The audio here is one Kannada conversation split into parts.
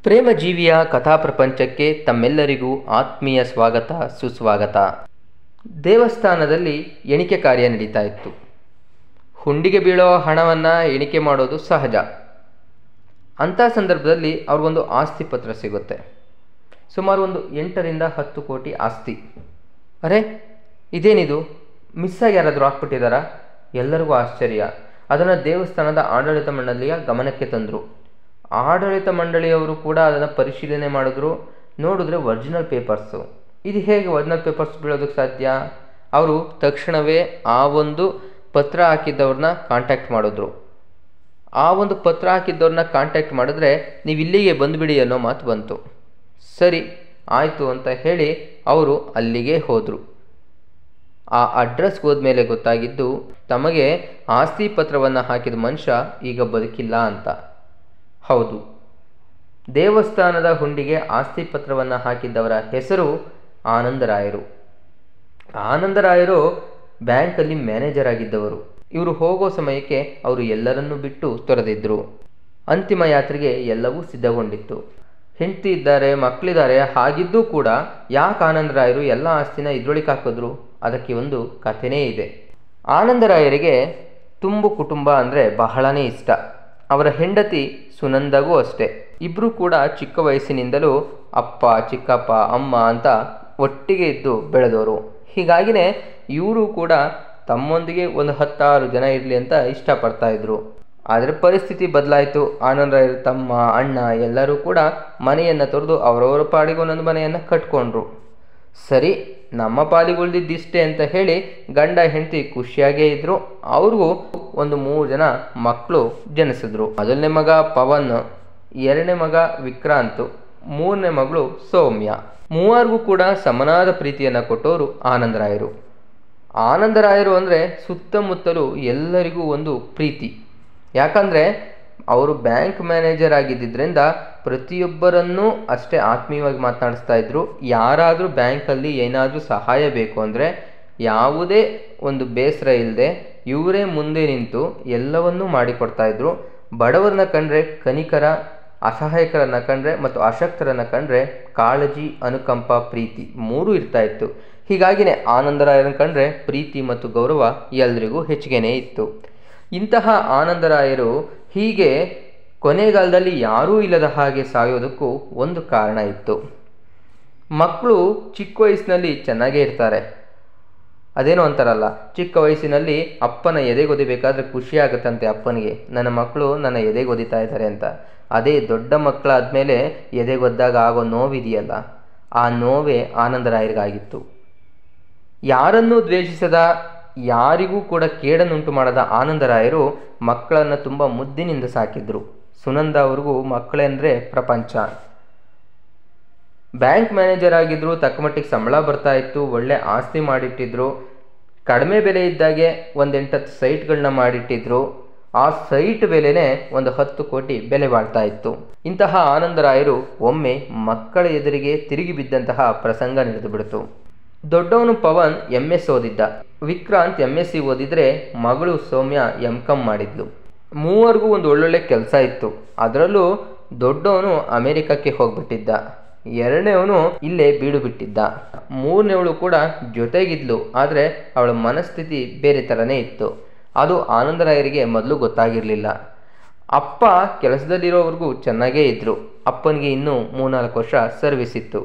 ಪ್ರೇಮಜೀವಿಯ ಕಥಾ ಪ್ರಪಂಚಕ್ಕೆ ತಮ್ಮೆಲ್ಲರಿಗೂ ಆತ್ಮೀಯ ಸ್ವಾಗತ ಸುಸ್ವಾಗತ. ದೇವಸ್ಥಾನದಲ್ಲಿ ಎಣಿಕೆ ಕಾರ್ಯ ನಡೀತಾ ಇತ್ತು. ಹುಂಡಿಗೆ ಬೀಳೋ ಹಣವನ್ನು ಎಣಿಕೆ ಮಾಡೋದು ಸಹಜ. ಅಂಥ ಸಂದರ್ಭದಲ್ಲಿ ಅವ್ರಿಗೊಂದು ಆಸ್ತಿ ಪತ್ರ ಸಿಗುತ್ತೆ. ಸುಮಾರು ಒಂದು 8ರಿಂದ 10 ಕೋಟಿ ಆಸ್ತಿ. ಅರೆ, ಇದೇನಿದು, ಮಿಸ್ಸಾಗಿ ಯಾರಾದರೂ ಹಾಕ್ಬಿಟ್ಟಿದ್ದಾರಾ? ಎಲ್ಲರಿಗೂ ಆಶ್ಚರ್ಯ. ಅದನ್ನು ದೇವಸ್ಥಾನದ ಆಡಳಿತ ಮಂಡಳಿಯ ಗಮನಕ್ಕೆ ತಂದರು. ಆಡಳಿತ ಮಂಡಳಿಯವರು ಕೂಡ ಅದನ್ನು ಪರಿಶೀಲನೆ ಮಾಡಿದ್ರು. ನೋಡಿದ್ರೆ ಒರಿಜಿನಲ್ ಪೇಪರ್ಸು. ಇದು ಹೇಗೆ ಒರಿಜಿನಲ್ ಪೇಪರ್ಸ್ ಬೀಳೋದಕ್ಕೆ ಸಾಧ್ಯ? ಅವರು ತಕ್ಷಣವೇ ಆ ಒಂದು ಪತ್ರ ಹಾಕಿದ್ದವ್ರನ್ನ ಕಾಂಟ್ಯಾಕ್ಟ್ ಮಾಡಿದ್ರು. ಆ ಒಂದು ಪತ್ರ ಹಾಕಿದ್ದವ್ರನ್ನ ಕಾಂಟ್ಯಾಕ್ಟ್ ಮಾಡಿದ್ರೆ ನೀವು ಇಲ್ಲಿಗೆ ಬಂದುಬಿಡಿ ಅನ್ನೋ ಮಾತು ಬಂತು. ಸರಿ ಆಯಿತು ಅಂತ ಹೇಳಿ ಅವರು ಅಲ್ಲಿಗೆ ಹೋದರು. ಆ ಅಡ್ರೆಸ್ಗೆ ಹೋದ್ಮೇಲೆ ಗೊತ್ತಾಗಿದ್ದು ತಮಗೆ ಆಸ್ತಿ ಪತ್ರವನ್ನು ಹಾಕಿದ ಮನುಷ್ಯ ಈಗ ಬದುಕಿಲ್ಲ ಅಂತ. ಹೌದು, ದೇವಸ್ಥಾನದ ಹುಂಡಿಗೆ ಆಸ್ತಿ ಪತ್ರವನ್ನು ಹಾಕಿದ್ದವರ ಹೆಸರು ಆನಂದರಾಯರು. ಆನಂದರಾಯರು ಬ್ಯಾಂಕಲ್ಲಿ ಮ್ಯಾನೇಜರ್ ಆಗಿದ್ದವರು. ಇವರು ಹೋಗೋ ಸಮಯಕ್ಕೆ ಅವರು ಎಲ್ಲರನ್ನೂ ಬಿಟ್ಟು ತೊರೆದಿದ್ದರು. ಅಂತಿಮ ಯಾತ್ರೆಗೆ ಎಲ್ಲವೂ ಸಿದ್ಧಗೊಂಡಿತ್ತು. ಹೆಂಡತಿ ಇದ್ದಾರೆ, ಮಕ್ಕಳಿದ್ದಾರೆ. ಹಾಗಿದ್ದೂ ಕೂಡ ಯಾಕೆ ಆನಂದರಾಯರು ಎಲ್ಲ ಆಸ್ತಿನ ಇದ್ರೊಳಗೆ ಹಾಕಿದ್ರು? ಅದಕ್ಕೆ ಒಂದು ಕಥೆನೇ ಇದೆ. ಆನಂದರಾಯರಿಗೆ ತುಂಬು ಕುಟುಂಬ ಅಂದರೆ ಬಹಳನೇ ಇಷ್ಟ. ಅವರ ಹೆಂಡತಿ ಸುನಂದಗೂ ಅಷ್ಟೇ. ಇಬ್ಬರೂ ಕೂಡ ಚಿಕ್ಕ ವಯಸ್ಸಿನಿಂದಲೂ ಅಪ್ಪ, ಚಿಕ್ಕಪ್ಪ, ಅಮ್ಮ ಅಂತ ಒಟ್ಟಿಗೆ ಇದ್ದು ಬೆಳೆದವರು. ಹೀಗಾಗಿನೇ ಇವರು ಕೂಡ ತಮ್ಮೊಂದಿಗೆ ಒಂದು 10-6 ಜನ ಇರಲಿ ಅಂತ ಇಷ್ಟಪಡ್ತಾಯಿದ್ರು. ಆದರೆ ಪರಿಸ್ಥಿತಿ ಬದಲಾಯಿತು. ಆನಂದರಾಯರು ತಮ್ಮ, ಅಣ್ಣ ಎಲ್ಲರೂ ಕೂಡ ಮನೆಯನ್ನು ತೊರೆದು ಅವರವರ ಪಾಡಿಗೆ ಒಂದೊಂದು ಮನೆಯನ್ನು ಕಟ್ಕೊಂಡ್ರು. ಸರಿ, ನಮ್ಮ ಪಾಲಿಗೆ ಉಳಿದಿದ್ದಿಷ್ಟೇ ಅಂತ ಹೇಳಿ ಗಂಡ ಹೆಂಡತಿ ಖುಷಿಯಾಗೇ ಇದ್ದರು. ಅವ್ರಿಗೂ ಒಂದು 3 ಜನ ಮಕ್ಕಳು ಜನಿಸಿದ್ರು. ಮೊದಲನೇ ಮಗ ಪವನ್, 2ನೇ ಮಗ ವಿಕ್ರಾಂತ್, 3ನೇ ಮಗಳು ಸೌಮ್ಯ. ಮೂವರಿಗೂ ಕೂಡ ಸಮನಾದ ಪ್ರೀತಿಯನ್ನು ಕೊಟ್ಟವರು ಆನಂದರಾಯರು. ಆನಂದರಾಯರು ಅಂದರೆ ಸುತ್ತಮುತ್ತಲೂ ಎಲ್ಲರಿಗೂ ಒಂದು ಪ್ರೀತಿ. ಯಾಕಂದರೆ ಅವರು ಬ್ಯಾಂಕ್ ಮ್ಯಾನೇಜರ್ ಆಗಿದ್ದರಿಂದ ಪ್ರತಿಯೊಬ್ಬರನ್ನೂ ಅಷ್ಟೇ ಆತ್ಮೀಯವಾಗಿ ಮಾತನಾಡಿಸ್ತಾ ಇದ್ರು. ಯಾರಾದರೂ ಬ್ಯಾಂಕಲ್ಲಿ ಏನಾದರೂ ಸಹಾಯ ಬೇಕು ಅಂದರೆ ಯಾವುದೇ ಒಂದು ಬೇಸರ ಇಲ್ಲದೆ ಇವರೇ ಮುಂದೆ ನಿಂತು ಎಲ್ಲವನ್ನೂ ಮಾಡಿಕೊಡ್ತಾಯಿದ್ರು. ಬಡವರನ್ನ ಕಂಡ್ರೆ ಕನಿಕರ, ಅಸಹಾಯಕರನ್ನು ಕಂಡ್ರೆ ಮತ್ತು ಅಶಕ್ತರನ್ನು ಕಂಡ್ರೆ ಕಾಳಜಿ, ಅನುಕಂಪ, ಪ್ರೀತಿ 3 ಇರ್ತಾಯಿತ್ತು. ಹೀಗಾಗಿನೇ ಆನಂದರಾಯರನ್ನು ಕಂಡ್ರೆ ಪ್ರೀತಿ ಮತ್ತು ಗೌರವ ಎಲ್ರಿಗೂ ಹೆಚ್ಚಿಗೆನೇ ಇತ್ತು. ಇಂತಹ ಆನಂದರಾಯರು ಹೀಗೆ ಕೊನೆಗಾಲದಲ್ಲಿ ಯಾರೂ ಇಲ್ಲದ ಹಾಗೆ ಸಾಯೋದಕ್ಕೂ ಒಂದು ಕಾರಣ ಇತ್ತು. ಮಕ್ಕಳು ಚಿಕ್ಕ ವಯಸ್ಸಿನಲ್ಲಿ ಚೆನ್ನಾಗೇ ಇರ್ತಾರೆ. ಅದೇನೋ ಅಂತಾರಲ್ಲ, ಚಿಕ್ಕ ವಯಸ್ಸಿನಲ್ಲಿ ಅಪ್ಪನ ಎದೆಗೊದಿಬೇಕಾದ್ರೆ ಖುಷಿ ಆಗುತ್ತಂತೆ ಅಪ್ಪನಿಗೆ, ನನ್ನ ಮಕ್ಕಳು ನನ್ನ ಎದೆಗೊದಿತಾ ಇದ್ದಾರೆ ಅಂತ. ಅದೇ ದೊಡ್ಡ ಮಕ್ಕಳಾದಮೇಲೆ ಎದೆಗೊದ್ದಾಗ ಆಗೋ ನೋವಿದೆಯಲ್ಲ, ಆ ನೋವೇ ಆನಂದರಾಯರಿಗಾಗಿತ್ತು. ಯಾರನ್ನೂ ದ್ವೇಷಿಸದ, ಯಾರಿಗೂ ಕೂಡ ಕೇಡನ್ನುಂಟು ಮಾಡದ ಆನಂದರಾಯರು ಮಕ್ಕಳನ್ನು ತುಂಬ ಮುದ್ದಿನಿಂದ ಸಾಕಿದ್ರು. ಸುನಂದ ಅವ್ರಿಗೂ ಮಕ್ಕಳೆಂದರೆ ಪ್ರಪಂಚ. ಬ್ಯಾಂಕ್ ಮ್ಯಾನೇಜರ್ ಆಗಿದ್ದರು, ತಕ್ಕಮಟ್ಟಿಗೆ ಸಂಬಳ ಬರ್ತಾ ಇತ್ತು, ಒಳ್ಳೆ ಆಸ್ತಿ ಮಾಡಿಟ್ಟಿದ್ರು. ಕಡಿಮೆ ಬೆಲೆ ಇದ್ದಾಗೆ ಒಂದು 8-10 ಸೈಟ್ಗಳನ್ನ ಮಾಡಿಟ್ಟಿದ್ರು. ಆ ಸೈಟ್ ಬೆಲೆನೇ ಒಂದು 10 ಕೋಟಿ ಬೆಲೆ ಬಾಳ್ತಾ ಇತ್ತು. ಇಂತಹ ಆನಂದರಾಯರು ಒಮ್ಮೆ ಮಕ್ಕಳ ಎದುರಿಗೆ ತಿರುಗಿ ಬಿದ್ದಂತಹ ಪ್ರಸಂಗ ನಡೆದು ಬಿಡ್ತು. ದೊಡ್ಡವನು ಪವನ್ MS ಓದಿದ್ದ, ವಿಕ್ರಾಂತ್ MSc ಓದಿದರೆ ಮಗಳು ಸೌಮ್ಯ MCom ಮಾಡಿದ್ಲು. ಮೂವರಿಗೂ ಒಂದು ಒಳ್ಳೊಳ್ಳೆ ಕೆಲಸ ಇತ್ತು. ಅದರಲ್ಲೂ ದೊಡ್ಡವನು ಅಮೇರಿಕಕ್ಕೆ ಹೋಗ್ಬಿಟ್ಟಿದ್ದ, 2ನೇವನು ಇಲ್ಲೇ ಬೀಡು ಬಿಟ್ಟಿದ್ದ, 3ನೇವಳು ಕೂಡ ಜೊತೆಗಿದ್ಲು. ಆದರೆ ಅವಳ ಮನಸ್ಥಿತಿ ಬೇರೆ ಥರನೇ ಇತ್ತು. ಅದು ಆನಂದರಾಯರಿಗೆ ಮೊದಲು ಗೊತ್ತಾಗಿರಲಿಲ್ಲ. ಅಪ್ಪ ಕೆಲಸದಲ್ಲಿರೋವರೆಗೂ ಚೆನ್ನಾಗೇ ಇದ್ದರು. ಅಪ್ಪನಿಗೆ ಇನ್ನೂ 3-4 ವರ್ಷ ಸರ್ವಿಸ್ ಇತ್ತು.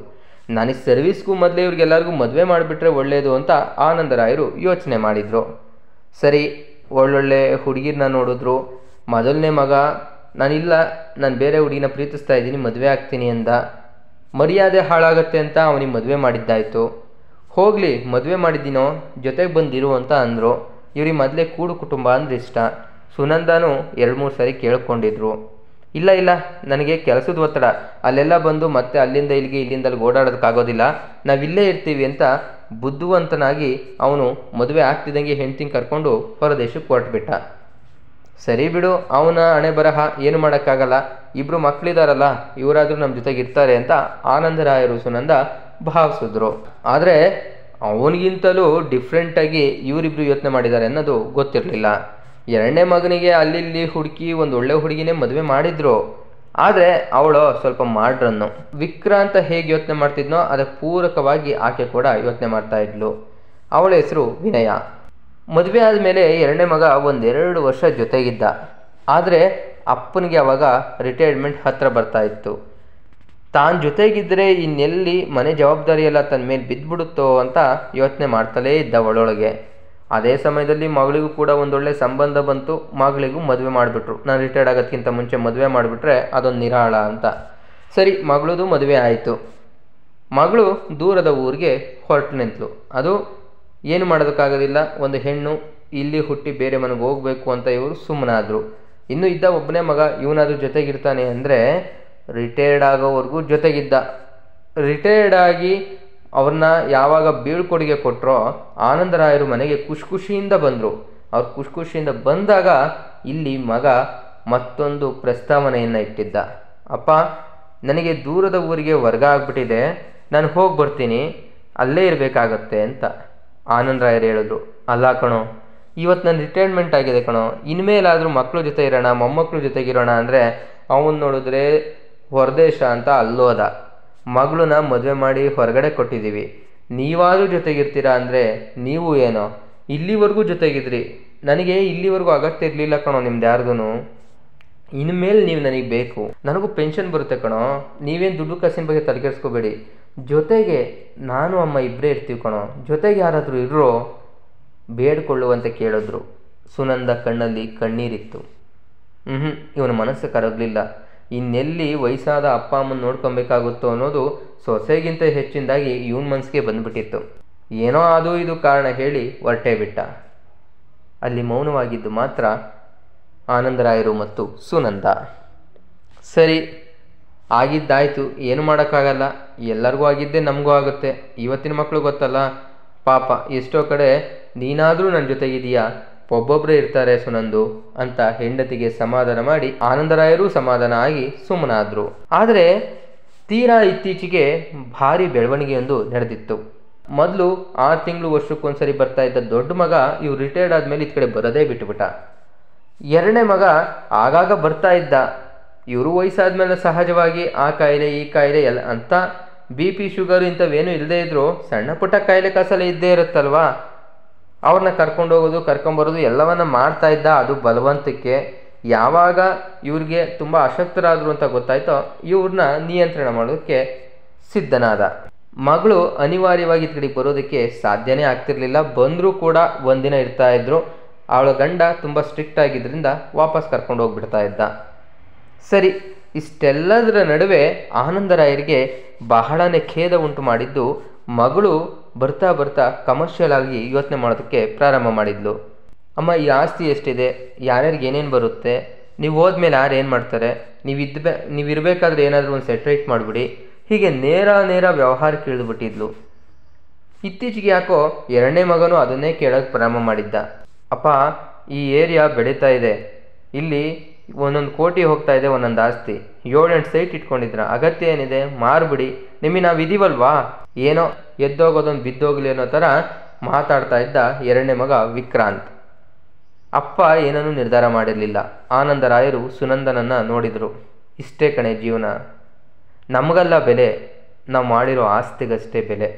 ನನಗೆ ಸರ್ವಿಸ್ಗೂ ಮೊದಲೇ ಇವ್ರಿಗೆಲ್ಲರಿಗೂ ಮದುವೆ ಮಾಡಿಬಿಟ್ರೆ ಒಳ್ಳೆಯದು ಅಂತ ಆನಂದರಾಯರು ಯೋಚನೆ ಮಾಡಿದರು. ಸರಿ, ಒಳ್ಳೊಳ್ಳೆ ಹುಡುಗಿರನ್ನ ನೋಡಿದ್ರು. ಮೊದಲನೇ ಮಗ ನಾನು ಬೇರೆ ಹುಡುಗಿನ ಪ್ರೀತಿಸ್ತಾ ಇದ್ದೀನಿ, ಮದುವೆ ಆಗ್ತೀನಿ ಅಂದ. ಮರ್ಯಾದೆ ಹಾಳಾಗತ್ತೆ ಅಂತ ಅವನಿಗೆ ಮದುವೆ ಮಾಡಿದ್ದಾಯಿತು. ಹೋಗಲಿ, ಮದುವೆ ಮಾಡಿದ್ದೀನೋ, ಜೊತೆಗೆ ಬಂದಿರು ಅಂತ ಅಂದರು. ಇವ್ರಿಗೆ ಮೊದಲೇ ಕೂಡು ಕುಟುಂಬ ಅಂದ್ರೆ ಇಷ್ಟ. ಸುನಂದನೂ 2-3 ಸರಿ ಕೇಳ್ಕೊಂಡಿದ್ರು. ಇಲ್ಲ, ನನಗೆ ಕೆಲಸದ ಒತ್ತಡ, ಅಲ್ಲೆಲ್ಲ ಬಂದು ಮತ್ತೆ ಅಲ್ಲಿಂದ ಇಲ್ಲಿಗೆ ಇಲ್ಲಿಂದ ಅಲ್ಲಿಗೆ ಓಡಾಡೋದಕ್ಕಾಗೋದಿಲ್ಲ, ನಾವಿಲ್ಲೇ ಇರ್ತೀವಿ ಅಂತ ಬುದ್ಧಿವಂತನಾಗಿ ಅವನು ಮದುವೆ ಆಗ್ತಿದ್ದಂಗೆ ಹೆಂಡ್ತಿನ ಕರ್ಕೊಂಡು ಹೊರದೇಶಕ್ಕೆ ಹೊರಟ್ಬಿಟ್ಟ. ಸರಿ ಬಿಡು, ಅವನ ಹಣೆ ಬರಹ, ಏನು ಮಾಡೋಕ್ಕಾಗಲ್ಲ, ಇಬ್ಬರು ಮಕ್ಕಳಿದಾರಲ್ಲ, ಇವರಾದರೂ ನಮ್ಮ ಜೊತೆಗೆ ಇರ್ತಾರೆ ಅಂತ ಆನಂದರಾಯರು ಸುನಂದ ಭಾವಿಸಿದ್ರು. ಆದರೆ ಅವನಿಗಿಂತಲೂ ಡಿಫ್ರೆಂಟಾಗಿ ಇವರಿಬ್ಬರು ಯೋಚನೆ ಮಾಡಿದ್ದಾರೆ ಅನ್ನೋದು ಗೊತ್ತಿರಲಿಲ್ಲ. 2ನೇ ಮಗನಿಗೆ ಅಲ್ಲಿ ಹುಡುಕಿ ಒಂದು ಒಳ್ಳೆ ಹುಡುಗಿನೇ ಮದುವೆ ಮಾಡಿದ್ರು. ಆದರೆ ಅವಳು ಸ್ವಲ್ಪ ಮಾಡ್ರನ್ನು. ವಿಕ್ರಾಂತ ಹೇಗೆ ಯೋಚನೆ ಮಾಡ್ತಿದ್ನೋ ಅದಕ್ಕೆ ಪೂರಕವಾಗಿ ಆಕೆ ಕೂಡ ಯೋಚನೆ ಮಾಡ್ತಾ ಇದ್ಲು. ಅವಳ ಹೆಸರು ವಿನಯ. ಮದುವೆ ಆದಮೇಲೆ ಎರಡನೇ ಮಗ 1-2 ವರ್ಷ ಜೊತೆಗಿದ್ದ. ಆದರೆ ಅಪ್ಪನಿಗೆ ಅವಾಗ ರಿಟೈರ್ಮೆಂಟ್ ಹತ್ತಿರ ಬರ್ತಾ ಇತ್ತು. ತಾನು ಜೊತೆಗಿದ್ದರೆ ಇನ್ನೆಲ್ಲಿ ಮನೆ ಜವಾಬ್ದಾರಿ ಎಲ್ಲ ತನ್ನ ಮೇಲೆ ಬಿದ್ದುಬಿಡುತ್ತೋ ಅಂತ ಯೋಚನೆ ಮಾಡ್ತಲೇ ಇದ್ದ ಒಳೊಳಗೆ. ಅದೇ ಸಮಯದಲ್ಲಿ ಮಗಳಿಗೂ ಕೂಡ ಒಂದೊಳ್ಳೆ ಸಂಬಂಧ ಬಂತು. ಮಗಳಿಗೂ ಮದುವೆ ಮಾಡಿಬಿಟ್ರು. ನಾನು ರಿಟೈರ್ಡ್ ಆಗೋದಕ್ಕಿಂತ ಮುಂಚೆ ಮದುವೆ ಮಾಡಿಬಿಟ್ರೆ ಅದೊಂದು ನಿರಾಳ ಅಂತ. ಸರಿ, ಮಗಳದು ಮದುವೆ ಆಯಿತು. ಮಗಳು ದೂರದ ಊರಿಗೆ ಹೊರಟು ನಿಂತಳು. ಅದು ಏನು ಮಾಡೋದಕ್ಕಾಗೋದಿಲ್ಲ, ಒಂದು ಹೆಣ್ಣು ಇಲ್ಲಿ ಹುಟ್ಟಿ ಬೇರೆ ಮನೆಗೆ ಹೋಗಬೇಕು ಅಂತ ಇವರು ಸುಮ್ಮನಾದರು. ಇನ್ನೂ ಇದ್ದ ಒಬ್ಬನೇ ಮಗ, ಇವನಾದ್ರೂ ಜೊತೆಗಿರ್ತಾನೆ ಅಂದರೆ ರಿಟೈರ್ಡ್ ಆಗೋವರೆಗೂ ಜೊತೆಗಿದ್ದ. ರಿಟೈರ್ಡ್ ಆಗಿ ಅವ್ರನ್ನ ಯಾವಾಗ ಬೀಳ್ಕೊಡುಗೆ ಕೊಟ್ಟರೋ ಆನಂದರಾಯರು ಮನೆಗೆ ಖುಷಿಯಿಂದ ಬಂದರು. ಅವ್ರು ಖುಷಿಯಿಂದ ಬಂದಾಗ ಇಲ್ಲಿ ಮಗ ಮತ್ತೊಂದು ಪ್ರಸ್ತಾವನೆಯನ್ನು ಇಟ್ಟಿದ್ದ. ಅಪ್ಪ, ನನಗೆ ದೂರದ ಊರಿಗೆ ವರ್ಗ ಆಗಿಬಿಟ್ಟಿದೆ, ನಾನು ಹೋಗಿ ಬರ್ತೀನಿ, ಅಲ್ಲೇ ಇರಬೇಕಾಗತ್ತೆ ಅಂತ ಆನಂದರಾಯರು ಹೇಳಿದ್ರು. ಅಲ್ಲ ಕಣೋ, ಇವತ್ತು ನನ್ನ ರಿಟೈರ್ಮೆಂಟ್ ಆಗಿದೆ ಕಣೋ, ಇನ್ಮೇಲಾದರೂ ಮಕ್ಕಳು ಜೊತೆ ಇರೋಣ, ಮೊಮ್ಮಕ್ಕಳು ಜೊತೆಗಿರೋಣ ಅಂದರೆ ಅವನು ನೋಡಿದ್ರೆ ಹೊರದೇಶ ಅಂತ ಅಲ್ಲೋದ. ಮಗಳನ್ನ ಮದುವೆ ಮಾಡಿ ಹೊರಗಡೆ ಕೊಟ್ಟಿದ್ದೀವಿ, ನೀವಾದರೂ ಜೊತೆಗಿರ್ತೀರಾ ಅಂದರೆ ನೀವು ಏನೋ ಇಲ್ಲಿವರೆಗೂ ಜೊತೆಗಿದ್ರಿ. ನನಗೆ ಇಲ್ಲಿವರೆಗೂ ಅಗತ್ಯ ಇರಲಿಲ್ಲ ಕಣೋ ನಿಮ್ದು ಯಾರ್ದು. ಇನ್ಮೇಲೆ ನೀವು ನನಗೆ ಬೇಕು, ನನಗೂ ಪೆನ್ಷನ್ ಬರುತ್ತೆ ಕಣೋ, ನೀವೇನು ದುಡ್ಡು ಕಾಸಿನ ಬಗ್ಗೆ ತಲೆಕೆಡಿಸ್ಕೋಬೇಡಿ. ಜೊತೆಗೆ ನಾನು ಅಮ್ಮ ಇಬ್ಬರೇ ಇರ್ತೀವಿ ಕಣೋ, ಜೊತೆಗೆ ಯಾರಾದರೂ ಇರೋ ಬೇಡ್ಕೊಳ್ಳುವಂತೆ ಕೇಳಿದ್ರು. ಸುನಂದ ಕಣ್ಣಲ್ಲಿ ಕಣ್ಣೀರಿತ್ತು. ಇವನ ಮನಸ್ಸು ಕರಗಲಿಲ್ಲ. ಇನ್ನೆಲ್ಲಿ ವಯಸ್ಸಾದ ಅಪ್ಪ ಅಮ್ಮನ ನೋಡ್ಕೊಬೇಕಾಗುತ್ತೋ ಅನ್ನೋದು ಸೊಸೆಗಿಂತ ಹೆಚ್ಚಿನದಾಗಿ ಇವನ ಮನಸ್ಸಿಗೆ ಬಂದ್ಬಿಟ್ಟಿತ್ತು. ಏನೋ ಅದು ಇದು ಕಾರಣ ಹೇಳಿ ಹೊರಟೇ ಬಿಟ್ಟ. ಅಲ್ಲಿ ಮೌನವಾಗಿದ್ದು ಮಾತ್ರ ಆನಂದರಾಯರು ಮತ್ತು ಸುನಂದ. ಸರಿ, ಆಗಿದ್ದಾಯಿತು, ಏನು ಮಾಡೋಕ್ಕಾಗಲ್ಲ, ಎಲ್ಲರಿಗೂ ಆಗಿದ್ದೇ ನಮಗೂ ಆಗುತ್ತೆ. ಇವತ್ತಿನ ಮಕ್ಕಳು ಗೊತ್ತಲ್ಲ ಪಾಪ, ಎಷ್ಟೋ ಕಡೆ ನೀನಾದರೂ ನನ್ನ ಜೊತೆಗಿದೆಯಾ, ಒಬ್ಬೊಬ್ಬರೇ ಇರ್ತಾರೆ ಸುನಂದು ಅಂತ ಹೆಂಡತಿಗೆ ಸಮಾಧಾನ ಮಾಡಿ ಆನಂದರಾಯರು ಸಮಾಧಾನ ಆಗಿ ಸುಮ್ಮನಾದರು. ಆದರೆ ತೀರಾ ಇತ್ತೀಚೆಗೆ ಭಾರಿ ಬೆಳವಣಿಗೆಯೊಂದು ನಡೆದಿತ್ತು. ಮೊದಲು 6 ತಿಂಗಳು ವರ್ಷಕ್ಕೊಂದ್ಸರಿ ಬರ್ತಾ ಇದ್ದ ದೊಡ್ಡ ಮಗ ಇವ್ರು ರಿಟೈರ್ಡ್ ಆದಮೇಲೆ ಈ ಕಡೆ ಬರೋದೇ ಬಿಟ್ಟುಬಿಟ್ಟ. ಎರಡನೇ ಮಗ ಆಗಾಗ ಬರ್ತಾ ಇದ್ದ. ಇವರು ವಯಸ್ಸಾದ್ಮೇಲೆ ಸಹಜವಾಗಿ ಆ ಕಾಯಿಲೆ ಈ ಕಾಯಿಲೆ ಎಲ್ಲ ಅಂತ BP ಶುಗರ್ ಇಂಥವೇನು ಇಲ್ಲದೇ ಇದ್ರು ಸಣ್ಣ ಪುಟ್ಟ ಕಾಯಿಲೆ ಕಾಸಲೆ ಇದ್ದೇ ಇರುತ್ತಲ್ವಾ, ಅವ್ರನ್ನ ಕರ್ಕೊಂಡೋಗೋದು ಕರ್ಕೊಂಬರೋದು ಎಲ್ಲವನ್ನ ಮಾಡ್ತಾ ಇದ್ದ. ಅದು ಬಲವಂತಕ್ಕೆ. ಯಾವಾಗ ಇವ್ರಿಗೆ ತುಂಬ ಅಶಕ್ತರಾದರು ಅಂತ ಗೊತ್ತಾಯ್ತೋ ಇವ್ರನ್ನ ನಿಯಂತ್ರಣ ಮಾಡೋದಕ್ಕೆ ಸಿದ್ಧನಾದ. ಮಗಳು ಅನಿವಾರ್ಯವಾಗಿ ಈ ಕಡೆಗೆ ಬರೋದಕ್ಕೆ ಸಾಧ್ಯನೇ ಆಗ್ತಿರ್ಲಿಲ್ಲ. ಬಂದರೂ ಕೂಡ ಒಂದಿನ ಇರ್ತಾ ಇದ್ರು. ಅವಳ ಗಂಡ ತುಂಬ ಸ್ಟ್ರಿಕ್ಟ್ ಆಗಿದ್ದರಿಂದ ವಾಪಸ್ ಕರ್ಕೊಂಡು ಹೋಗ್ಬಿಡ್ತಾ ಇದ್ದ. ಸರಿ, ಇಷ್ಟೆಲ್ಲದರ ನಡುವೆ ಆನಂದರಾಯರಿಗೆ ಬಹಳನೇ ಖೇದ ಉಂಟು ಮಾಡಿದ್ದು ಮಗಳು ಬರ್ತಾ ಬರ್ತಾ ಕಮರ್ಷಿಯಲ್ ಆಗಿ ಯೋಚನೆ ಮಾಡೋದಕ್ಕೆ ಪ್ರಾರಂಭ ಮಾಡಿದ್ಲು. ಅಮ್ಮ, ಈ ಆಸ್ತಿ ಎಷ್ಟಿದೆ, ಯಾರ್ಯಾರಿಗೆ ಏನೇನು ಬರುತ್ತೆ, ನೀವು ಹೋದ್ಮೇಲೆ ಯಾರು ಏನು ಮಾಡ್ತಾರೆ, ನೀವಿರಬೇಕಾದ್ರೆ ಏನಾದರೂ ಒಂದು ಸೆಟ್ರೇಟ್ ಮಾಡಿಬಿಡಿ, ಹೀಗೆ ನೇರ ವ್ಯವಹಾರಕ್ಕೆ ಇಳಿದುಬಿಟ್ಟಿದ್ಲು. ಇತ್ತೀಚೆಗೆ ಯಾಕೋ ಎರಡನೇ ಮಗನೂ ಅದನ್ನೇ ಕೇಳೋಕ್ಕೆ ಪ್ರಾರಂಭ ಮಾಡಿದ್ದ. ಅಪ್ಪ, ಈ ಏರಿಯಾ ಬೆಳೀತಾ ಇದೆ, ಇಲ್ಲಿ 1 ಕೋಟಿ ಹೋಗ್ತಾ ಇದೆ ಒಂದೊಂದು ಆಸ್ತಿ, 7-8 ಸೈಟ್ ಇಟ್ಕೊಂಡಿದ್ರ, ಅಗತ್ಯ ಏನಿದೆ, ಮಾರ್ಬಿಡಿ, ನಿಮಗೆ ನಾವು ಇದೀವಲ್ವಾ, ಏನೋ ಎದ್ದೋಗೋದೊಂದು ಬಿದ್ದೋಗ್ಲಿ ಅನ್ನೋ ಥರ ಮಾತಾಡ್ತಾ ಇದ್ದ ಎರಡನೇ ಮಗ ವಿಕ್ರಾಂತ್. ಅಪ್ಪ ಏನನ್ನೂ ನಿರ್ಧಾರ ಮಾಡಿರಲಿಲ್ಲ. ಆನಂದರಾಯರು ಸುನಂದನನ್ನು ನೋಡಿದರು. ಇಷ್ಟೇ ಕಣೆ ಜೀವನ, ನಮಗಲ್ಲ ಬೆಲೆ, ನಾವು ಮಾಡಿರೋ ಆಸ್ತಿಗಷ್ಟೇ ಬೆಲೆ.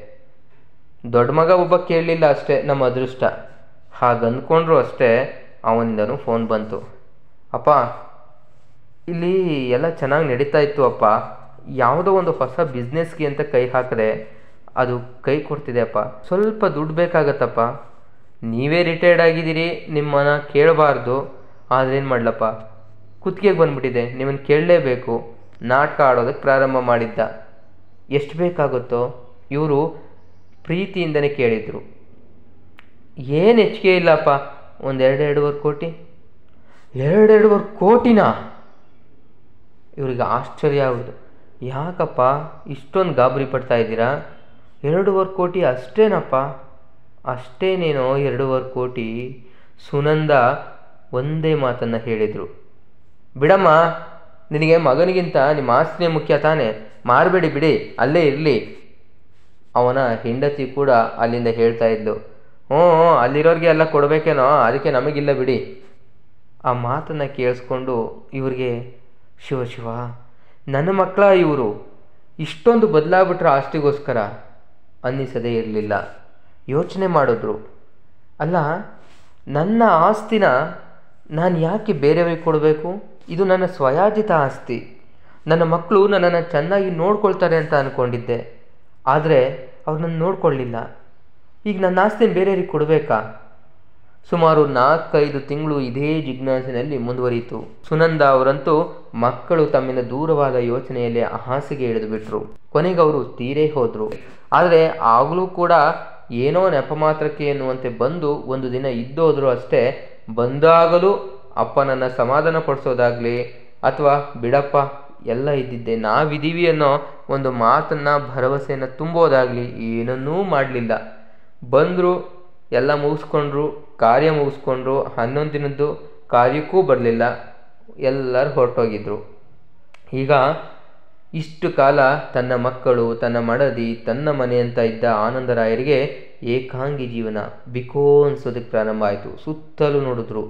ದೊಡ್ಡ ಮಗ ಒಬ್ಬ ಕೇಳಲಿಲ್ಲ ಅಷ್ಟೇ, ನಮ್ಮ ಅದೃಷ್ಟ. ಹಾಗಂದ್ಕೊಂಡ್ರು ಅಷ್ಟೇ ಅವನಿಂದನೂ ಫೋನ್ ಬಂತು. ಅಪ್ಪ, ಇಲ್ಲಿ ಎಲ್ಲ ಚೆನ್ನಾಗಿ ನಡೀತಾ ಇತ್ತು ಅಪ್ಪ, ಯಾವುದೋ ಒಂದು ಹೊಸ ಬಿಸ್ನೆಸ್ಗೆ ಅಂತ ಕೈ ಹಾಕಿದೆ, ಅದು ಕೈ ಕೊಡ್ತಿದೆ ಅಪ್ಪ, ಸ್ವಲ್ಪ ದುಡ್ಡು ಬೇಕಾಗತ್ತಪ್ಪ. ನೀವೇ ರಿಟೈರ್ಡ್ ಆಗಿದ್ದೀರಿ, ನಿಮ್ಮನ್ನ ಕೇಳಬಾರ್ದು, ಆದ್ರೇನು ಮಾಡಲಪ್ಪ, ಕುತ್ತಿಗೆಗೆ ಬಂದ್ಬಿಟ್ಟಿದೆ, ನಿಮ್ಮನ್ನು ಕೇಳಲೇಬೇಕು. ನಾಟಕ ಆಡೋದಕ್ಕೆ ಪ್ರಾರಂಭ ಮಾಡಿದ್ದ. ಎಷ್ಟು ಬೇಕಾಗುತ್ತೋ ಇವರು ಪ್ರೀತಿಯಿಂದನೇ ಕೇಳಿದರು. ಏನು ಹೆಚ್ಚಿಗೆ ಇಲ್ಲಪ್ಪ, ಒಂದು 2-2.5 ಕೋಟಿ. 2-2.5 ಕೋಟಿನಾ? ಇವ್ರಿಗೆ ಆಶ್ಚರ್ಯ ಆಗೋದು. ಯಾಕಪ್ಪ ಇಷ್ಟೊಂದು ಗಾಬರಿ ಪಡ್ತಾ ಇದ್ದೀರಾ? 2.5 ಕೋಟಿ ಅಷ್ಟೇನಪ್ಪ? ಅಷ್ಟೇನೇನೋ 2.5 ಕೋಟಿ. ಸುನಂದ ಒಂದೇ ಮಾತನ್ನು ಹೇಳಿದರು. ಬಿಡಮ್ಮ, ನಿನಗೆ ಮಗನಿಗಿಂತ ನಿಮ್ಮ ಆಸ್ತಿನೇ ಮುಖ್ಯ ತಾನೆ, ಮಾರಬೇಡಿ ಬಿಡಿ, ಅಲ್ಲೇ ಇರಲಿ. ಅವನ ಹೆಂಡತಿ ಕೂಡ ಅಲ್ಲಿಂದ ಹೇಳ್ತಾ ಇದ್ಲು, ಅಲ್ಲಿರೋರಿಗೆ ಎಲ್ಲ ಕೊಡಬೇಕೇನೋ, ಅದಕ್ಕೆ ನಮಗಿಲ್ಲ ಬಿಡಿ. ಆ ಮಾತನ್ನು ಕೇಳಿಸ್ಕೊಂಡು ಇವ್ರಿಗೆ ಶಿವ ನನ್ನ ಮಕ್ಕಳ ಇವರು ಇಷ್ಟೊಂದು ಬದಲಾಗ್ಬಿಟ್ರೆ ಆಸ್ತಿಗೋಸ್ಕರ ಅನ್ನಿಸದೇ ಇರಲಿಲ್ಲ. ಯೋಚನೆ ಮಾಡಿದ್ರು, ಅಲ್ಲ, ನನ್ನ ಆಸ್ತಿನ ನಾನು ಯಾಕೆ ಬೇರೆಯವ್ರಿಗೆ ಕೊಡಬೇಕು? ಇದು ನನ್ನ ಸ್ವಯಾಜಿತ ಆಸ್ತಿ. ನನ್ನ ಮಕ್ಕಳು ನನ್ನನ್ನು ಚೆನ್ನಾಗಿ ನೋಡ್ಕೊಳ್ತಾರೆ ಅಂತ ಅಂದ್ಕೊಂಡಿದ್ದೆ, ಆದರೆ ಅವ್ರು ನನ್ನ ನೋಡ್ಕೊಳ್ಳಿಲ್ಲ. ಈಗ ನನ್ನ ಆಸ್ತಿನ ಬೇರೆಯವ್ರಿಗೆ ಕೊಡಬೇಕಾ? ಸುಮಾರು 4-5 ತಿಂಗಳು ಇದೇ ಜಿಜ್ಞಾಸಿನಲ್ಲಿ ಮುಂದುವರಿಯಿತು. ಸುನಂದ ಅವರಂತೂ ಮಕ್ಕಳು ತಮ್ಮಿಂದ ದೂರವಾದ ಯೋಚನೆಯಲ್ಲಿ ಹಾಸಿಗೆ ಇಳಿದುಬಿಟ್ರು. ಕೊನೆಗೆ ಅವರು ತೀರೇ ಹೋದರು. ಆದರೆ ಆಗಲೂ ಕೂಡ ಏನೋ ನೆಪ ಮಾತ್ರಕ್ಕೆ ಎನ್ನುವಂತೆ ಬಂದು ಒಂದು ದಿನ ಇದ್ದೋದ್ರು ಅಷ್ಟೇ. ಬಂದಾಗಲೂ ಅಪ್ಪನನ್ನು ಸಮಾಧಾನ ಪಡಿಸೋದಾಗಲಿ ಅಥವಾ ಬಿಡಪ್ಪ ಎಲ್ಲ ಇದ್ದಿದ್ದೆ, ನಾವಿದ್ದೀವಿ ಅನ್ನೋ ಒಂದು ಮಾತನ್ನು ಭರವಸೆಯನ್ನು ತುಂಬೋದಾಗಲಿ ಏನನ್ನೂ ಮಾಡಲಿಲ್ಲ. ಬಂದರು, ಎಲ್ಲ ಮುಗಿಸ್ಕೊಂಡ್ರು, ಕಾರ್ಯ ಮುಗಿಸ್ಕೊಂಡ್ರು. 11 ದಿನದ್ದು ಕಾರ್ಯಕ್ಕೂ ಬರಲಿಲ್ಲ, ಎಲ್ಲರೂ ಹೊರಟೋಗಿದ್ರು. ಈಗ ಇಷ್ಟು ಕಾಲ ತನ್ನ ಮಕ್ಕಳು, ತನ್ನ ಮಡದಿ, ತನ್ನ ಮನೆ ಅಂತ ಇದ್ದ ಆನಂದರಾಯರಿಗೆ ಏಕಾಂಗಿ ಜೀವನ ಬಿಕೋ ಅನ್ಸೋದಕ್ಕೆ ಪ್ರಾರಂಭ ಆಯಿತು. ಸುತ್ತಲೂ ನೋಡಿದ್ರು,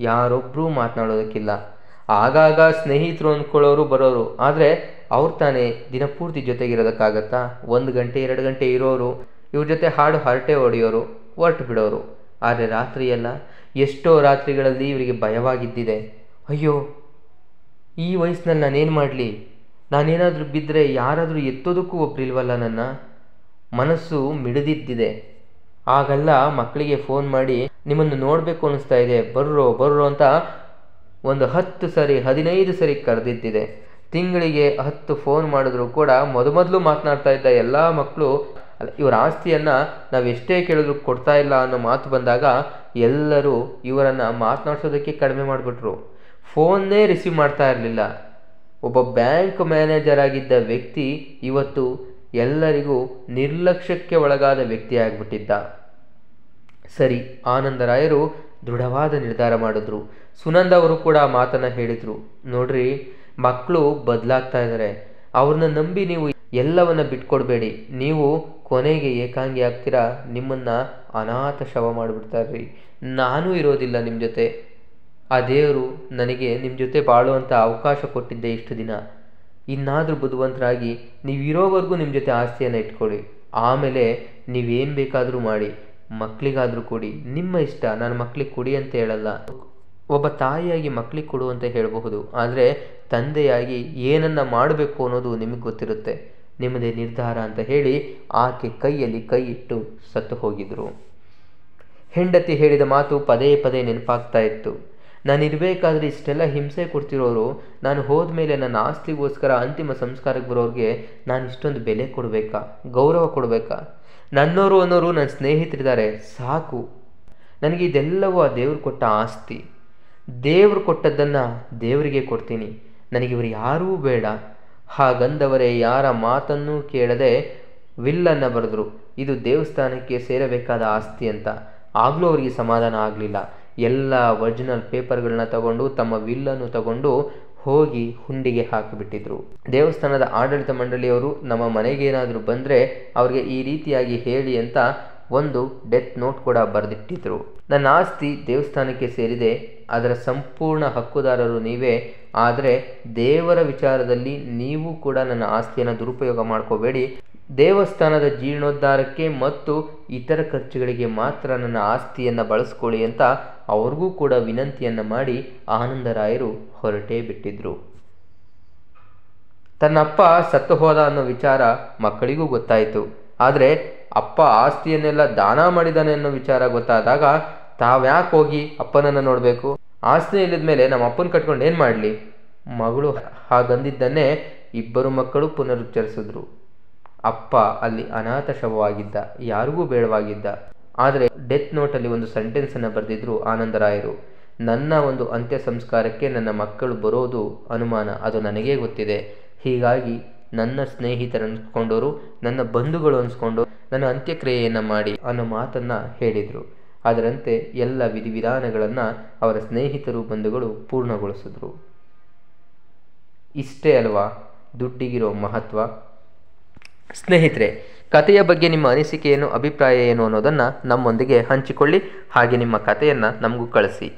ಯಾರೊಬ್ಬರೂ ಮಾತನಾಡೋದಕ್ಕಿಲ್ಲ. ಆಗಾಗ ಸ್ನೇಹಿತರು ಅಂದ್ಕೊಳ್ಳೋರು ಬರೋರು, ಆದರೆ ಅವ್ರು ತಾನೇ ದಿನಪೂರ್ತಿ ಜೊತೆಗಿರೋದಕ್ಕಾಗತ್ತಾ? 1 ಗಂಟೆ 2 ಗಂಟೆ ಇರೋರು, ಇವ್ರ ಜೊತೆ ಹಾಡು ಹರಟೆ ಹೊಡೆಯೋರು, ಹೊರಟು ಬಿಡೋರು. ಆದರೆ ರಾತ್ರಿಯೆಲ್ಲ ಎಷ್ಟೋ ರಾತ್ರಿಗಳಲ್ಲಿ ಇವರಿಗೆ ಭಯವಾಗಿದ್ದಿದೆ. ಅಯ್ಯೋ, ಈ ವಯಸ್ಸಿನಲ್ಲಿ ನಾನೇನು ಮಾಡಲಿ? ನಾನೇನಾದರೂ ಬಿದ್ದರೆ ಯಾರಾದರೂ ಎತ್ತೋದಕ್ಕೂ ಒಬ್ಬರಿಲ್ವಲ್ಲ. ನನ್ನ ಮನಸ್ಸು ಮಿಡಿದಿದ್ದಿದೆ. ಆಗೆಲ್ಲ ಮಕ್ಕಳಿಗೆ ಫೋನ್ ಮಾಡಿ ನಿಮ್ಮನ್ನು ನೋಡಬೇಕು ಅನ್ನಿಸ್ತಾ ಇದೆ, ಬರ್ರೋ ಅಂತ ಒಂದು 10 ಸರಿ 15 ಸರಿ ಕರೆದಿದ್ದಿದೆ. ತಿಂಗಳಿಗೆ 10 ಫೋನ್ ಮಾಡಿದ್ರು ಕೂಡ ಮೊದಲು ಮಾತನಾಡ್ತಾ ಇದ್ದ ಎಲ್ಲ ಮಕ್ಕಳು ಇವರ ಆಸ್ತಿಯನ್ನು ನಾವು ಎಷ್ಟೇ ಕೇಳಿದ್ರು ಕೊಡ್ತಾ ಇಲ್ಲ ಅನ್ನೋ ಮಾತು ಬಂದಾಗ ಎಲ್ಲರೂ ಇವರನ್ನು ಮಾತನಾಡಿಸೋದಕ್ಕೆ ಕಡಿಮೆ ಮಾಡಿಬಿಟ್ರು. ಫೋನ್ನೇ ರಿಸೀವ್ ಮಾಡ್ತಾ ಇರಲಿಲ್ಲ. ಒಬ್ಬ ಬ್ಯಾಂಕ್ ಮ್ಯಾನೇಜರ್ ಆಗಿದ್ದ ವ್ಯಕ್ತಿ ಇವತ್ತು ಎಲ್ಲರಿಗೂ ನಿರ್ಲಕ್ಷ್ಯಕ್ಕೆ ಒಳಗಾದ ವ್ಯಕ್ತಿ ಆಗಿಬಿಟ್ಟಿದ್ದ. ಸರಿ, ಆನಂದರಾಯರು ದೃಢವಾದ ನಿರ್ಧಾರ ಮಾಡಿದ್ರು. ಸುನಂದ ಅವರು ಕೂಡ ಮಾತನ್ನು ಹೇಳಿದರು, ನೋಡ್ರಿ, ಮಕ್ಕಳು ಬದಲಾಗ್ತಾ ಇದ್ದಾರೆ, ಅವ್ರನ್ನ ನಂಬಿ ನೀವು ಎಲ್ಲವನ್ನ ಬಿಟ್ಕೊಡ್ಬೇಡಿ. ನೀವು ಕೊನೆಗೆ ಏಕಾಂಗಿ ಆಗ್ತೀರಾ, ನಿಮ್ಮನ್ನು ಅನಾಥ ಶವ ಮಾಡಿಬಿಡ್ತಾರ್ರಿ. ನಾನೂ ಇರೋದಿಲ್ಲ ನಿಮ್ಮ ಜೊತೆ. ಆ ದೇವರು ನನಗೆ ನಿಮ್ಮ ಜೊತೆ ಬಾಳುವಂಥ ಅವಕಾಶ ಕೊಟ್ಟಿದ್ದೆ ಇಷ್ಟು ದಿನ. ಇನ್ನಾದರೂ ಬುದ್ಧಿವಂತರಾಗಿ ನೀವು ಇರೋವರೆಗೂ ನಿಮ್ಮ ಜೊತೆ ಆಸ್ತಿಯನ್ನು ಇಟ್ಕೊಳ್ಳಿ. ಆಮೇಲೆ ನೀವೇನು ಬೇಕಾದರೂ ಮಾಡಿ, ಮಕ್ಕಳಿಗಾದರೂ ಕೊಡಿ, ನಿಮ್ಮ ಇಷ್ಟ. ನಾನು ಮಕ್ಕಳಿಗೆ ಕೊಡಿ ಅಂತ ಹೇಳಲ್ಲ. ಒಬ್ಬ ತಾಯಿಯಾಗಿ ಮಕ್ಕಳಿಗೆ ಕೊಡು ಅಂತ ಹೇಳಬಹುದು, ಆದರೆ ತಂದೆಯಾಗಿ ಏನನ್ನ ಮಾಡಬೇಕು ಅನ್ನೋದು ನಿಮಗೆ ಗೊತ್ತಿರುತ್ತೆ. ನಿಮ್ಮದೇ ನಿರ್ಧಾರ ಅಂತ ಹೇಳಿ ಆಕೆ ಕೈಯಲ್ಲಿ ಕೈ ಇಟ್ಟು ಸತ್ತು ಹೋಗಿದ್ರು. ಹೆಂಡತಿ ಹೇಳಿದ ಮಾತು ಪದೇ ಪದೇ ನೆನಪಾಗ್ತಾ ಇತ್ತು. ನಾನಿರಬೇಕಾದ್ರೆ ಇಷ್ಟೆಲ್ಲ ಹಿಂಸೆ ಕೊಡ್ತಿರೋರು, ನಾನು ಹೋದ್ಮೇಲೆ ನನ್ನ ಆಸ್ತಿಗೋಸ್ಕರ ಅಂತಿಮ ಸಂಸ್ಕಾರಕ್ಕೆ ಬರೋರಿಗೆ ನಾನು ಇಷ್ಟೊಂದು ಬೆಲೆ ಕೊಡಬೇಕಾ, ಗೌರವ ಕೊಡಬೇಕಾ? ನನ್ನೋರು ಅನ್ನೋರು ನನ್ನ ಸ್ನೇಹಿತರಿದ್ದಾರೆ, ಸಾಕು. ನನಗೆ ಇದೆಲ್ಲವೂ ಆ ದೇವ್ರು ಕೊಟ್ಟ ಆಸ್ತಿ. ದೇವರು ಕೊಟ್ಟದ್ದನ್ನು ದೇವರಿಗೆ ಕೊಡ್ತೀನಿ. ನನಗಿವರು ಯಾರೂ ಬೇಡ. ಹಾಗಂದವರೇ ಯಾರ ಮಾತನ್ನೂ ಕೇಳದೆ ವಿಲ್ಲನ್ನು ಬರೆದ್ರು, ಇದು ದೇವಸ್ಥಾನಕ್ಕೆ ಸೇರಬೇಕಾದ ಆಸ್ತಿ ಅಂತ. ಆಗಲೂ ಅವರಿಗೆ ಸಮಾಧಾನ ಆಗಲಿಲ್ಲ. ಎಲ್ಲ ಒರಿಜಿನಲ್ ಪೇಪರ್ಗಳನ್ನ ತಗೊಂಡು ತಮ್ಮ ವಿಲ್ಲನ್ನು ತಗೊಂಡು ಹೋಗಿ ಹುಂಡಿಗೆ ಹಾಕಿಬಿಟ್ಟಿದ್ರು. ದೇವಸ್ಥಾನದ ಆಡಳಿತ ಮಂಡಳಿಯವರು ನಮ್ಮ ಮನೆಗೇನಾದರೂ ಬಂದರೆ ಅವ್ರಿಗೆ ಈ ರೀತಿಯಾಗಿ ಹೇಳಿ ಅಂತ ಒಂದು ಡೆತ್ ನೋಟ್ ಕೂಡ ಬರೆದಿಟ್ಟಿದ್ರು. ನನ್ನ ಆಸ್ತಿ ದೇವಸ್ಥಾನಕ್ಕೆ ಸೇರಿದೆ, ಅದರ ಸಂಪೂರ್ಣ ಹಕ್ಕುದಾರರು ನೀವೇ. ಆದರೆ ದೇವರ ವಿಚಾರದಲ್ಲಿ ನೀವು ಕೂಡ ನನ್ನ ಆಸ್ತಿಯನ್ನು ದುರುಪಯೋಗ ಮಾಡ್ಕೋಬೇಡಿ. ದೇವಸ್ಥಾನದ ಜೀರ್ಣೋದ್ಧಾರಕ್ಕೆ ಮತ್ತು ಇತರ ಖರ್ಚುಗಳಿಗೆ ಮಾತ್ರ ನನ್ನ ಆಸ್ತಿಯನ್ನು ಬಳಸ್ಕೊಳ್ಳಿ ಅಂತ ಅವ್ರಿಗೂ ಕೂಡ ವಿನಂತಿಯನ್ನು ಮಾಡಿ ಆನಂದರಾಯರು ಹೊರಟೇ ಬಿಟ್ಟಿದ್ರು. ತನ್ನಪ್ಪ ಸತ್ತು ಹೋದ ಅನ್ನೋ ವಿಚಾರ ಮಕ್ಕಳಿಗೂ ಗೊತ್ತಾಯಿತು. ಆದರೆ ಅಪ್ಪ ಆಸ್ತಿಯನ್ನೆಲ್ಲ ದಾನ ಮಾಡಿದಾನೆ ಅನ್ನೋ ವಿಚಾರ ಗೊತ್ತಾದಾಗ ತಾವ್ಯಾಕೆ ಹೋಗಿ ಅಪ್ಪನನ್ನು ನೋಡಬೇಕು? ಆಸ್ತಿ ಇಲ್ಲದ ಮೇಲೆ ನಮ್ಮ ಅಪ್ಪನ ಕಟ್ಕೊಂಡು ಏನು ಮಾಡಲಿ? ಮಗಳು ಹಾಗಂದಿದ್ದನ್ನೇ ಇಬ್ಬರು ಮಕ್ಕಳು ಪುನರುಚ್ಚರಿಸಿದ್ರು. ಅಪ್ಪ ಅಲ್ಲಿ ಅನಾಥ ಶವವಾಗಿದ್ದ, ಯಾರಿಗೂ ಬೇಡವಾಗಿದ್ದ. ಆದರೆ ಡೆತ್ ನೋಟಲ್ಲಿ ಒಂದು ಸೆಂಟೆನ್ಸನ್ನು ಬರೆದಿದ್ರು ಆನಂದರಾಯರು, ನನ್ನ ಒಂದು ಅಂತ್ಯ ಸಂಸ್ಕಾರಕ್ಕೆ ನನ್ನ ಮಕ್ಕಳು ಬರೋದು ಅನುಮಾನ, ಅದು ನನಗೇ ಗೊತ್ತಿದೆ. ಹೀಗಾಗಿ ನನ್ನ ಸ್ನೇಹಿತರು ಅನ್ಸ್ಕೊಂಡವರು, ನನ್ನ ಬಂಧುಗಳು ಅನ್ಸ್ಕೊಂಡು ನನ್ನ ಅಂತ್ಯಕ್ರಿಯೆಯನ್ನು ಮಾಡಿ ಅನ್ನೋ ಮಾತನ್ನು ಹೇಳಿದರು. ಅದರಂತೆ ಎಲ್ಲ ವಿಧಿವಿಧಾನಗಳನ್ನು ಅವರ ಸ್ನೇಹಿತರು ಬಂಧುಗಳು ಪೂರ್ಣಗೊಳಿಸಿದ್ರು. ಇಷ್ಟೇ ಅಲ್ವಾ ದುಡ್ಡಿಗಿರೋ ಮಹತ್ವ? ಸ್ನೇಹಿತರೆ, ಕಥೆಯ ಬಗ್ಗೆ ನಿಮ್ಮ ಅನಿಸಿಕೆ ಏನು, ಅಭಿಪ್ರಾಯ ಏನು ಅನ್ನೋದನ್ನು ನಮ್ಮೊಂದಿಗೆ ಹಂಚಿಕೊಳ್ಳಿ. ಹಾಗೆ ನಿಮ್ಮ ಕಥೆಯನ್ನು ನಮಗೂ ಕಳಿಸಿ.